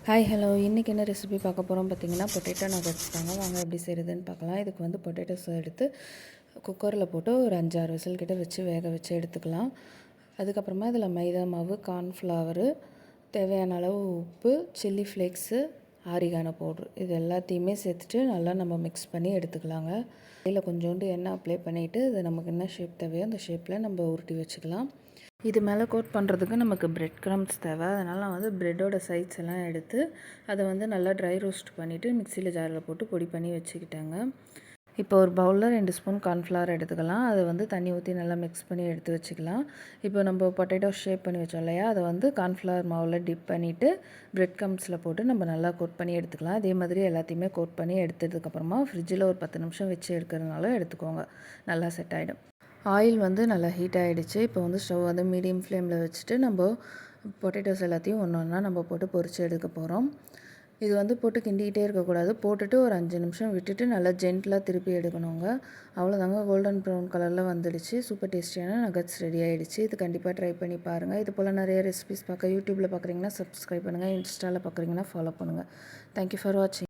Hi hello இன்றைக்கி என்ன recipe பார்க்க போகிறோம் பார்த்தீங்கன்னா பொட்டேட்டோ நகட்ஸ் தாங்க. வாங்க எப்படி செய்கிறதுன்னு பார்க்கலாம். இதுக்கு வந்து பொட்டேட்டோஸை எடுத்து குக்கரில் போட்டு ஒரு 5-6 விசில் கிட்ட வச்சு வேக வச்சு எடுத்துக்கலாம். அதுக்கப்புறமா இதில் மைதா மாவு, கார்ன்ஃப்ளவரு, தேவையான அளவு உப்பு, சில்லி ஃப்ளேக்ஸு, ஆரிகானோ பவுட்ரு இது எல்லாத்தையுமே சேர்த்துட்டு நல்லா நம்ம மிக்ஸ் பண்ணி எடுத்துக்கலாங்க. இதில் கொஞ்சோண்டு எண்ணெய் அப்ளை பண்ணிவிட்டு இது நமக்கு என்ன ஷேப் தேவையோ அந்த ஷேப்பில் நம்ம உருட்டி வச்சுக்கலாம். இது மேலே கோட் பண்ணுறதுக்கு நமக்கு பிரெட் க்ரம்ஸ் தேவை. அதனால் நான் வந்து ப்ரெட்டோட சைட்ஸ் எல்லாம் எடுத்து அதை வந்து நல்லா ட்ரை ரோஸ்ட் பண்ணிவிட்டு மிக்சியில் ஜாரில் போட்டு பொடி பண்ணி வச்சுக்கிட்டேங்க. இப்போ ஒரு பவுலில் 2 ஸ்பூன் கார்ன்ஃப்ளவர் எடுத்துக்கலாம். அதை வந்து தண்ணி ஊற்றி நல்லா மிக்ஸ் பண்ணி எடுத்து வச்சுக்கலாம். இப்போ நம்ம பொட்டேட்டோ ஷேப் பண்ணி வச்சோம் இல்லையா, அதை வந்து கார்ன்ஃப்ளவர் மாவில் டிப் பண்ணிவிட்டு பிரெட் க்ரம்ஸில் போட்டு நம்ம நல்லா கோட் பண்ணி எடுத்துக்கலாம். அதே மாதிரி எல்லாத்தையுமே கோட் பண்ணி எடுத்ததுக்கப்புறமா ஃப்ரிட்ஜில் ஒரு 10 நிமிஷம் வச்சு எடுக்கிறதுனால எடுத்துக்கோங்க, நல்லா செட் ஆகிடும். ஆயில் வந்து நல்லா ஹீட் ஆகிடுச்சு. இப்போ வந்து ஸ்டவ் வந்து மீடியம் ஃப்ளேமில் வச்சுட்டு நம்ம பொட்டேட்டோஸ் எல்லாத்தையும் ஒன்று ஒன்றா நம்ம போட்டு பொரித்து எடுக்க போகிறோம். இது வந்து போட்டு கிண்டிக்கிட்டே இருக்கக்கூடாது. போட்டுட்டு ஒரு 5 நிமிஷம் விட்டுட்டு நல்லா ஜென்டலாக திருப்பி எடுக்கணுங்க. அவ்வளோதாங்க, கோல்டன் ப்ரௌன் கலரில் வந்துடுச்சு. சூப்பர் டேஸ்டியான நகட்ஸ் ரெடி ஆகிடுச்சு. இது கண்டிப்பாக ட்ரை பண்ணி பாருங்கள். இது போல் நிறைய ரெசிபிஸ் பார்க்க யூடியூப்பில் பார்க்குறீங்கன்னா சப்ஸ்கிரைப் பண்ணுங்கள், இன்ஸ்டாவில் பார்க்குறீங்கன்னா ஃபாலோ பண்ணுங்கள். தேங்க்யூ ஃபார் வாட்சிங்.